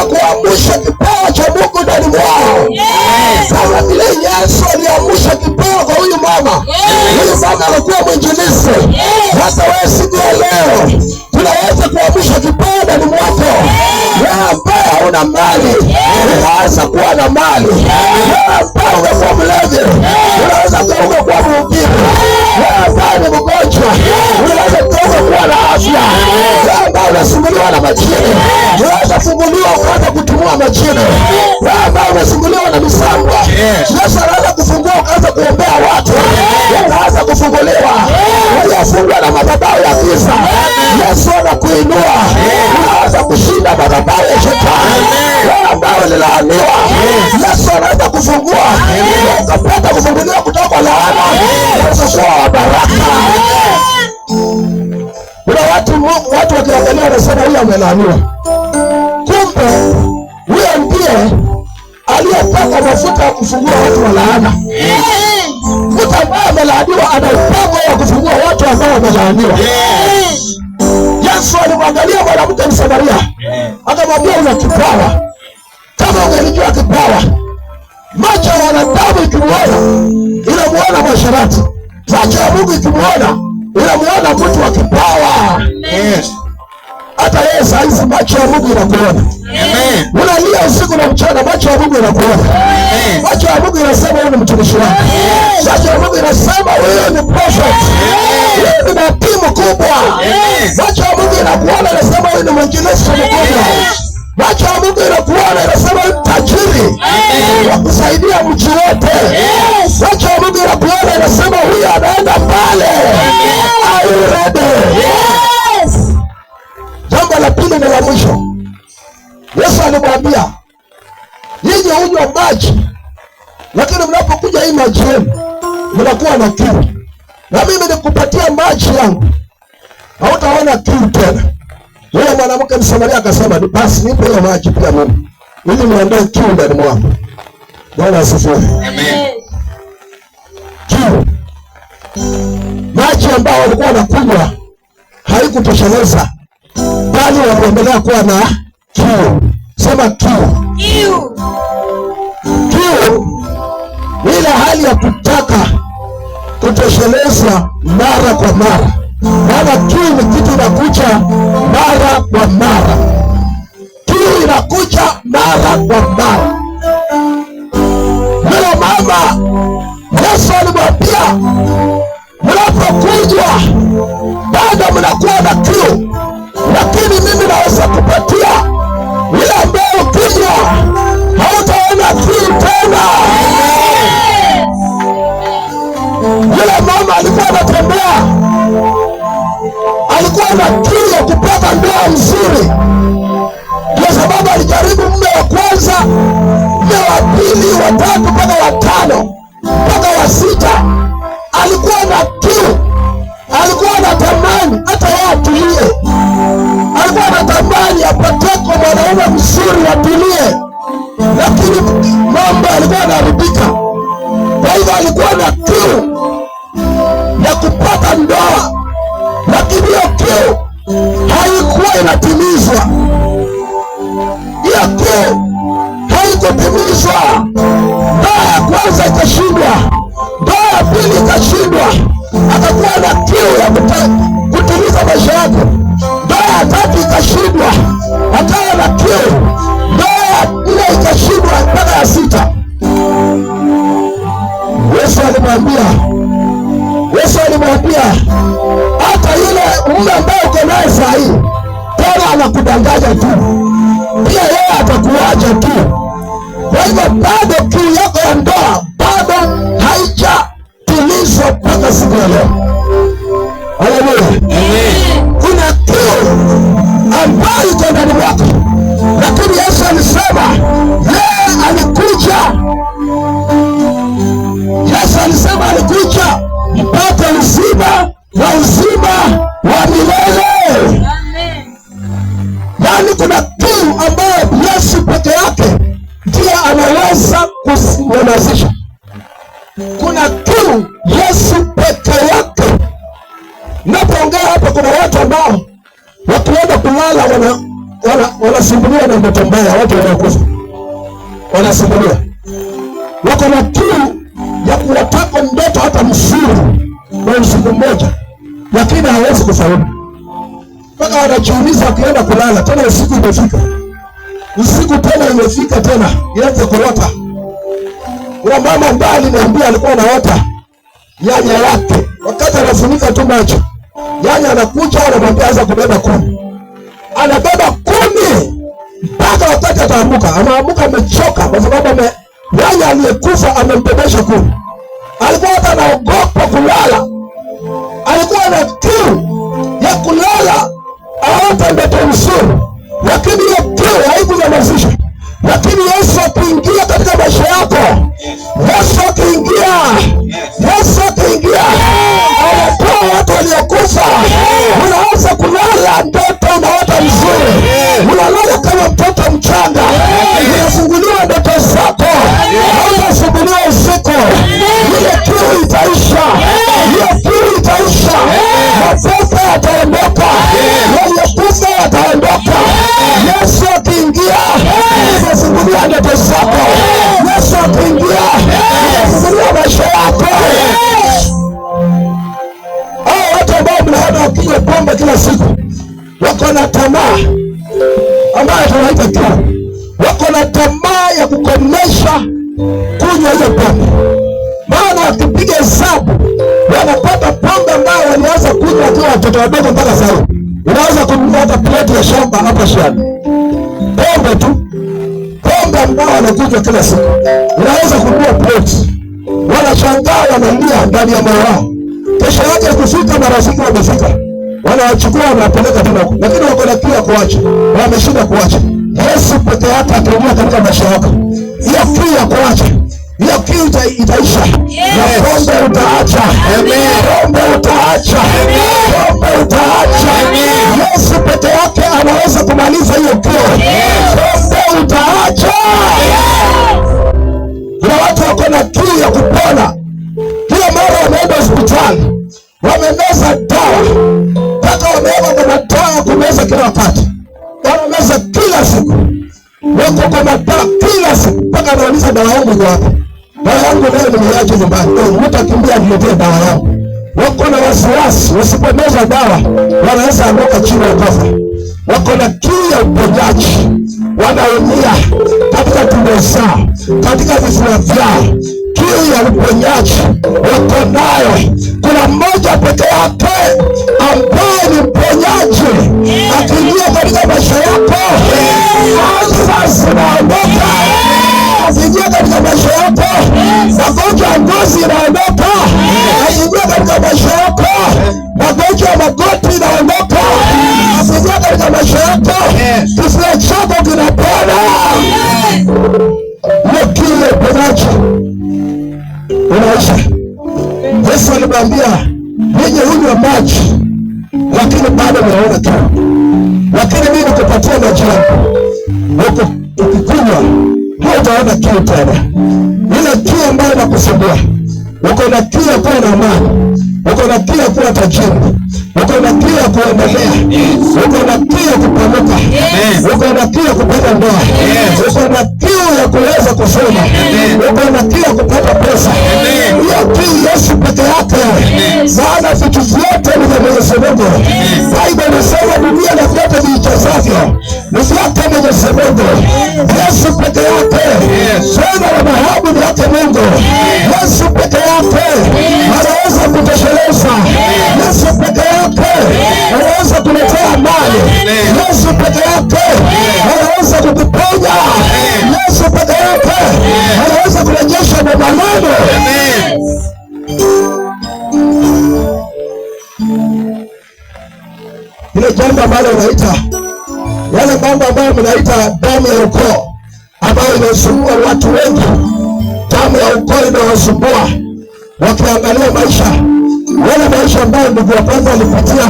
kuamsha kipawa cha Mungu ndani mwao. Kama vile Yesu aliamsha kipawa kwa huyu mama. Huyu mama alikuwa mwinjilisti. Hata wewe siku ya leo tunaweza kuamsha kipawa ndani mwako. Wewe ambaye hauna mali, unaweza kuwa na mali. Wewe ambaye umekuwa mlevi, unaweza kuwa mhubiri. Wewe ambaye ni mgonjwa, unaweza kuwa na afya. Wewe ambaye unasumbuliwa na majini, unaweza kufunguliwa ukaanza kutumua majini. Wewe ambaye unasumbuliwa na misangwa, Yesu anaweza kufungua ukaanza kuombea watu. Unaanza kufunguliwa. Unafungwa na madhabahu ya giza, Yesu anakuinua. Unaanza kushinda madhabahu ya shetani. Wewe ambaye unalaaniwa, Yesu anaweza kufungua. Ukapata kufunguliwa kutoka kwa laana, unakuwa baraka. Kuna watu wakiangalia wanasema huyu amelaaniwa. Kumbe huyo ndiye aliyepaka mafuta ya kufungua watu wa laana. Mtu ambaye amelaaniwa ana mpango wa kufungua watu ambao wamelaaniwa. Yesu alimwangalia mwanamke Msamaria, akamwambia una kipawa. Kama ungelijua kipawa, macho ya wanadamu ikimuona inamuona mwasherati, macho ya Mungu ikimuona inamuona mtu wa kipawa. Hata yeye saa hizi macho ya Mungu inakuona. Unalia usiku na mchana, macho ya Mungu inakuona. Macho ya Mungu inasema wewe ni mtumishi wake. Macho ya Mungu inasema wewe ni prophet. Wewe ni nabii mkubwa. Macho ya Mungu inakuona, inasema wewe ni mwinjilisti mkubwa. Macho ya Mungu inakuona, inasema wewe ni tajiri wa kusaidia mji wote. Macho ya Mungu inakuona, inasema huyu anaenda pale. Are you ready? Jambo la pili na la mwisho, Yesu alimwambia nyinyi hunywa maji, lakini mnapokuja hii maji yenu mnakuwa na kiu, na mimi nikupatia maji yangu hautaona kiu tena. Yule mwanamke Msamaria akasema basi nipe hiyo maji pia mimi, ili niondoe kiu ndani mwangu. Bwana asifiwe. Amen. Kiu, maji ambayo walikuwa wanakunywa haikutosheleza, bali wanaendelea kuwa na kiu. Sema kiu. Kiu. Kiu ni ile hali ya kutaka kutoshelezwa mara kwa mara. Maana kiu ni kitu inakuja mara kwa mara. Kiu inakuja mara kwa mara. Ndio mama Yesu alimwambia mnapokunywa bado mnakuwa na kiu, lakini mimi naweza kupatia ile ambayo ukinywa hautaona kiu tena. Yule mama alikuwa anatembea, alikuwa na kiu ya kupata ndoa nzuri, kwa sababu alijaribu mume wa kwanza, mume wa pili, wa tatu mpaka wa tano mpaka wa sita. Alikuwa na kiu, alikuwa anatamani hata yeye atulie, alikuwa anatamani apateko mwanaume mzuri atulie, lakini mambo alikuwa anaharibika. Kwa hivyo alikuwa na kiu ya kupata ndoa, lakini hiyo kiu haikuwa inatimizwa. Hiyo kiu haikutimizwa. Ndoa ya kwanza ikashindwa, ndoa ya pili ikashindwa, akakuwa na kiu ya kutimiza maisha yako. Ndoa ya tatu ikashindwa, akawa na kiu. Ndoa ya nne ikashindwa mpaka ya sita. Yesu alimwambia hata yule mume ambaye uko naye saa hii tena anakudanganya tu, pia yeye atakuacha tu. Kwa hivyo bado kiu yako ya ndoa bado haijatimizwa mpaka siku ya leo. Haleluya. Kuna kiu ambayo iko ndani mwako, lakini Yesu alisema yeye alikuja. Yesu alisema alikuja mpate uzima na uzima wa milele. Yaani kuna kiu ambayo Yesu peke yake ndiye anaweza kunyamazisha. Kuna kiu Yesu peke yake. Napoongea hapa kuna watu ambao wakienda kulala wanasumbuliwa na ndoto mbaya. Watu wanaokufa wanasumbuliwa, wako na kiu ya kuwataka ndoto hata msuri kwa usiku mmoja, lakini hawezi kufaulu. Mpaka wanajiuliza wakienda kulala tena, usiku imefika, usiku tena imefika tena, ianze kurota. Kuna mama ambaye aliniambia alikuwa anaota nyanya yake, wakati anafunika tu macho, nyanya anakuja anamwambia anza kubeba 10. Anabeba 10 mpaka wakati ataamka, anaamka amechoka kwa sababu nyanya aliyekufa amembebesha 10. Alikuwa hata anaogopa kulala, alikuwa na kiu ya kulala aota ndoto nzuri, lakini hiyo kiu haikunyamazisha. Lakini Yesu akiingia katika maisha yako, Yesu akiingia, anatoa watu waliokufa. Unaanza kulala ndoto unaota nzuri, unalala kama mtoto mchanga, unafunguliwa ndoto zako, hautafunguliwa usiku. Ile kiu itaisha, mafuta yataondoka, waliokufa yataondoka. Yesu akiingia, unafunguliwa ndoto zako. Yesu akiingia, unafunguliwa maisha yako. Watu ambao mnaona wakinywa pombe kila siku, wako na tamaa ambayo tunaita kiu, wako na tamaa ya kukomesha kunywa hiyo pombe. Maana wakipiga hesabu wanapata pombe ambayo walianza kunywa wakiwa watoto wadogo mpaka sasa. Unaweza kununua hata pleti ya shamba hapa shamba, pombe tu, pombe ambayo wanakunywa kila siku. Unaweza kununua pleti, wanashangaa, wanalia ndani ya moyo wao. Kesho yake kufika, marafiki wamefika, wanawachukua wanawapeleka tena, lakini wako na kiu ya kuacha, wameshinda kuacha. Yesu peke yake ataingia katika maisha yako, hiyo kiu ya kuacha, hiyo kiu itaisha, na pombe utaacha. Pombe utaacha. Yesu peke yake anaweza kumaliza hiyo kiu. Pombe utaacha. Kuna watu wako na kiu ya kupona, kila mara wameenda hospitali, wamemeza dawa mpaka wameweka kwa madawa kumeza kila wakati, wanameza kila siku, wako kwa madawa kila siku, mpaka anauliza dawa yangu ni wapi? Dawa yangu nayo nimeiacha nyumbani. Mtakimbia niletee dawa yangu. Wako na wasiwasi, wasipomeza dawa wanaweza anguka chini ya kufa. Wako na kiu ya uponyaji, wanaumia katika tumbo zao, katika vifua vyao, kiu ya uponyaji wako nayo. Kuna mmoja peke yake ambaye ni mponyaji, akiingia katika maisha yako, kansa zinaondoka. Akiingia katika maisha yako, magonjwa ya ngozi inaondoka. Akiingia katika maisha yako, magonjwa ya magoti inaondoka. Akiingia katika maisha yako, kifua chako kinapona. Hiyo kiu ya uponyaji unaisha. Yesu alimwambia, ninyi hunywa maji lakini bado mnaona kiu, lakini mimi nikupatia maji yangu, huko ukikunywa hautaona kiu tena. Ile kiu ambayo inakusumbua, uko na kiu ya kuwa na amani, uko na kiu ya kuwa tajiri, uko na kiu ya kuendelea, uko na kiu ya kupanuka, uko na kiu ya kupata ndoa, uko na kiu ya kuweza kusoma, uko na kiu ya kupata pesa. Hiyo kiu Yesu peke yake. Maana vitu vyote ni vya Mwenyezi Mungu. Biblia inasema dunia na vyote vijazavyo ni vyake Mwenyezi Mungu. Yesu peke yake. Fedha na dhahabu ni yake Mungu. Yesu peke yake anaweza kutosheleza. Yesu peke yake anaweza kuletea amani. Yesu peke yake anaweza kukuponya. Yesu peke yake anaweza kurejesha mamaneno. Ile jambo ambalo unaita, yale mambo ambayo mnaita damu ya ukoo, ambayo inasumbua watu wengi. Damu ya ukoo inawasumbua wakiangalia maisha, wale maisha ambayo ndugu wa kwanza alipitia,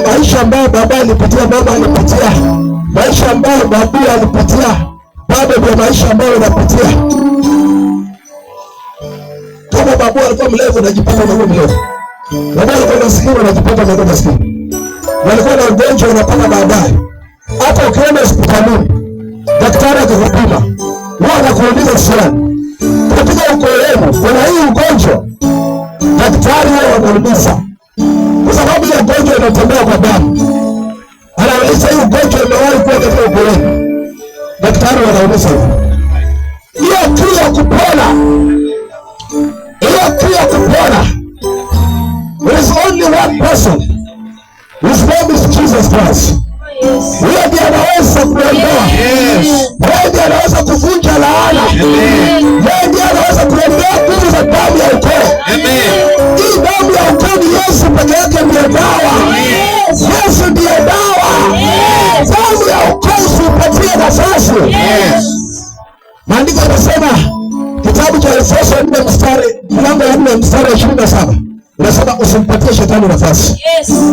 maisha ambayo baba alipitia, mama alipitia, maisha ambayo babu alipitia, bado ndio maisha ambayo unapitia. Kama babu alikuwa mlevu, unajipata na mlevu. Baba alikuwa maskini, unajipata na maskini. Walikuwa na ugonjwa, unapata baadaye. hata ukienda hospitalini daktari akikupima huwa anakuuliza swali, katika ukoo wenu kuna hii ugonjwa? Daktari wao wanauliza kwa sababu ile ugonjwa inatembea kwa damu. Anauliza hii ugonjwa imewahi kuwa katika ukoo wenu? Daktari wanauliza hiyo kiu ya kupona, hiyo kiu ya kupona. There is only one person, his name is Jesus Christ. Huyo ndiye anaweza kuondoa, yeye ndiye anaweza kuvunja laana, yeye ndiye anaweza kuondoa nguvu za damu ya ukoo. Hii damu ya ukoo ni Yesu peke yake ndiye dawa. Yesu ndiye dawa. Damu ya ukoo usipatie nafasi. Maandiko yanasema kitabu cha Efeso 4:27 unasema usimpatie shetani nafasi.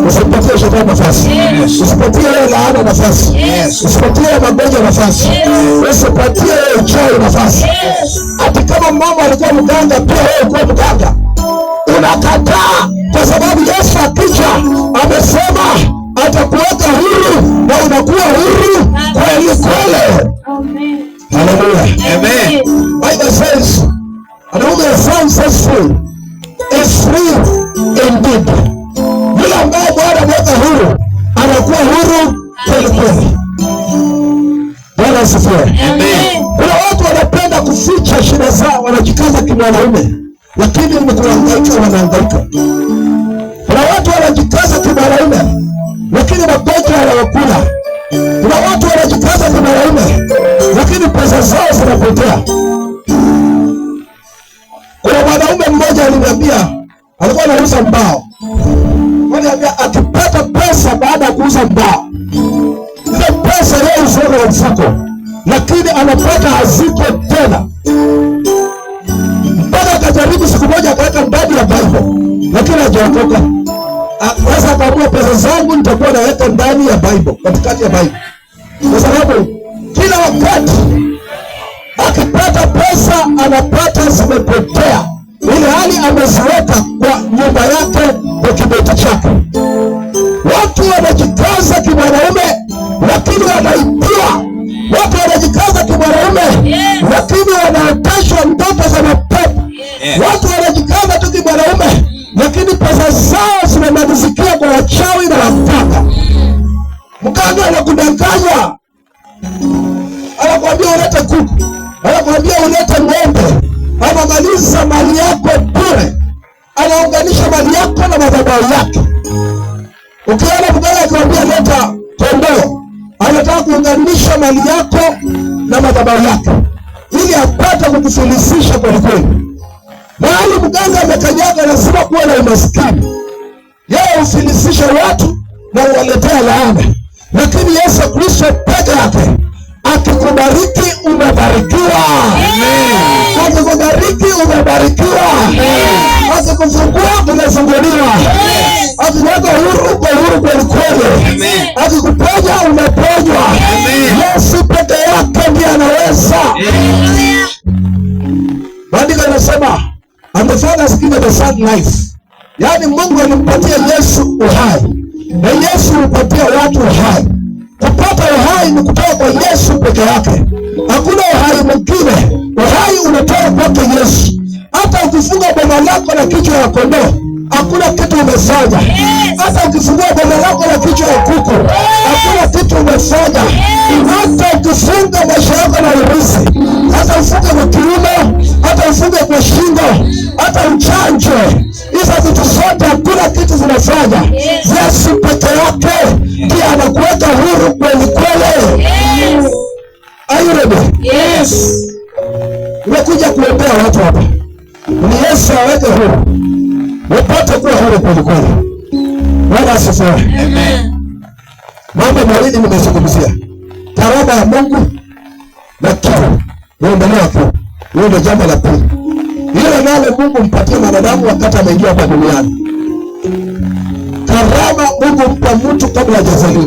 Usimpatie shetani nafasi. Usipatie laana nafasi. Usipatie magonjwa nafasi. Usipatie uchawi nafasi. Hata kama mama alikuwa mganga, pia wewe kuwa mganga. Unakataa kwa sababu Yesu akija amesema atakuweka huru na unakuwa huru kweli kweli. Hallelujah. Amen. Bible says, and whom the Son sets free is free indeed. Yule ambaye Bwana ameweka huru anakuwa huru kweli kweli. Bwana asifiwe. Amen. Kuna watu wanapenda kuficha shida zao, wanajikaza kimwanaume, lakini ni kuhangaika wanahangaika. Kuna watu wanajikaza kimwanaume, lakini magonjwa yanawakula. Kuna watu wanajikaza kimwanaume, lakini pesa zao zinapotea. Kuna mwanaume mmoja aliniambia, alikuwa anauza mbao. Aliniambia akipata pesa baada ya kuuza mbao, ile pesa yeye huweka mfuko, lakini anapata haziko tena. Mpaka akajaribu siku moja akaweka ndani ya Bible, lakini hajaokoka. Sasa akaamua pesa zangu nitakuwa naweka ndani ya Bible, katikati ya Bible. Kwa sababu kila wakati akipata pesa anapata zimepotea, ile hali ameziweka kwa nyumba yake, kwa kibeti chake. Watu wanajikaza kimwanaume lakini wanaibiwa. Watu wanajikaza kimwanaume lakini wanaoteshwa ndoto za mapepo. Watu wanajikaza tu kimwanaume lakini pesa zao zimemalizikia kwa wachawi na waganga. Mganga anakudanganya, anakuambia ulete kuku, anakuambia ulete ng'ombe, anamaliza mali yako bure, anaunganisha mali yako na madhabahu yake. Ukiona mganga akikwambia leta kondoo, anataka kuunganisha mali yako na madhabahu yake ili apate kukufilisisha kweli kweli. Mahali mganga amekanyaga lazima kuwa na umaskini. Yeye hufilisisha watu na uwaletea laana. Lakini Yesu Kristo peke yake akikubariki umebarikiwa. Akikubariki umebarikiwa. Akikufungua umefunguliwa. Akikuweka huru uko huru kweli kweli. Akikuponya umeponywa. Yesu peke yake ndiye anaweza. Maandiko yanasema and the Father has given the Son life. Yaani Mungu alimpatia Yesu uhai na Yesu hupatia watu uhai. Kupata uhai ni kutoka kwa Yesu peke yake. Hakuna uhai mwingine. Uhai unatoka kwake Yesu. Hata ukifunga boma lako na kichwa ya kondoo, hakuna kitu umefanya. Hata ukifungua boma lako na kichwa ya kuku, hakuna kitu umefanya. Hata ukifunga maisha yako na urusi, hata ufunge kwa kiuno, hata ufunge kwa shingo, hata uchanjwe, hizo vitu zote hakuna kitu zinafanya. Yesu peke yake ndiye anakuweka huru kweli kweli. Are you ready? Yes. Nimekuja kuombea watu hapa. Ni Yesu aweke huru. Wapate kuwa huru kweli kweli. Bwana asifiwe. Amen. Mambo mawili nimezungumzia. Karama ya Mungu na kiu. Uendelea tu. Hiyo ndio jambo la pili. Ile nalo Mungu mpatie mwanadamu wakati ameingia hapa duniani. Karama Mungu mpa mtu kabla hajazaliwa.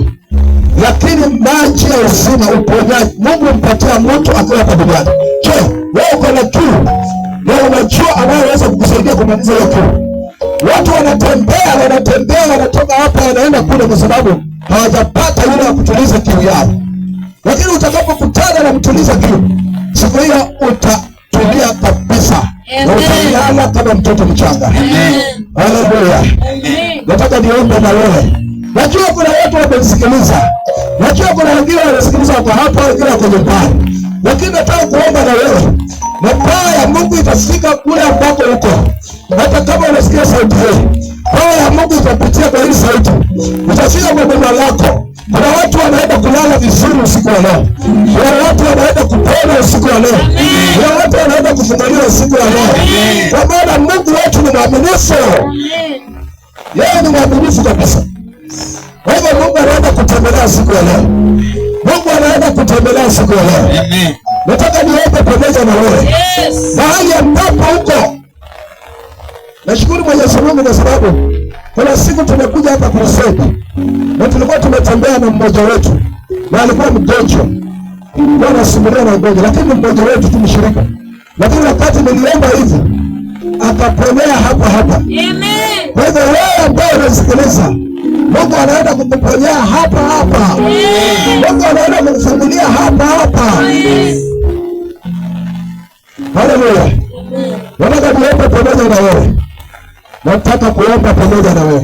Lakini maji ya uzima, uponyaji, Mungu mpatia mtu akiwa hapa duniani. Je, wewe uko na kiu? Na unajua anayeweza kukusaidia kumaliza hiyo kiu? Watu wanatembea wanatoka hapa wanaenda kule kwa sababu hawajapata yule wa kutuliza kiu yao. Lakini utakapokutana na mtuliza kiu, siku hiyo utatulia kabisa na utalala kama mtoto mchanga. Haleluya. Nataka niombe na wewe. Najua kuna watu wamenisikiliza, najua kuna wengine wanasikiliza kwa hapa, wengine wako nyumbani, lakini nataka kuomba na wewe, na power ya Mungu itafika kule ambako uko. Hata kama unasikia sauti hii, power ya Mungu itapitia kwa hii sauti, itafika kwa boma lako. Kuna watu wanaenda kulala vizuri usiku wa leo. Kuna watu wanaenda kupona usiku wa leo. Kuna watu wanaenda kufunguliwa usiku wa leo. Kwa maana Mungu wetu ni mwaminifu. Yeye ni mwaminifu kabisa. Kwa hivyo Mungu anaenda kutembelea usiku wa leo. Mungu anaenda kutembelea usiku wa leo. Nataka niombe pamoja na wewe. Mahali ambapo uko. Nashukuru Mwenyezi Mungu kwa sababu kuna siku tumekuja hapa crusade na tulikuwa tumetembea na mmoja wetu na alikuwa mgonjwa. Alikuwa anasumbuliwa na ugonjwa, lakini mmoja wetu tumshirika. Lakini wakati niliomba hivi akaponea hapa hapa. Amen. Kwa hivyo wewe ambaye unasikiliza, Mungu anaenda kukuponyea hapa hapa. Mungu anaenda kukufungulia hapa hapa. Haleluya. Nataka niombe pamoja na wewe. Nataka kuomba pamoja na wewe.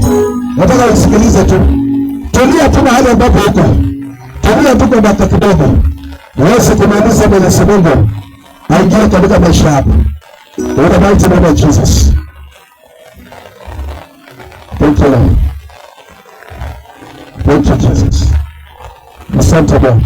Nataka usikilize tu. Tulia tu mahali ambapo uko. Tulia tu kwa dakika kidogo. Uweze kumaliza Mwenyezi Mungu aingie katika maisha yako. In the mighty name of Jesus. Thank you, Lord. Thank you, Jesus. Asante Bwana.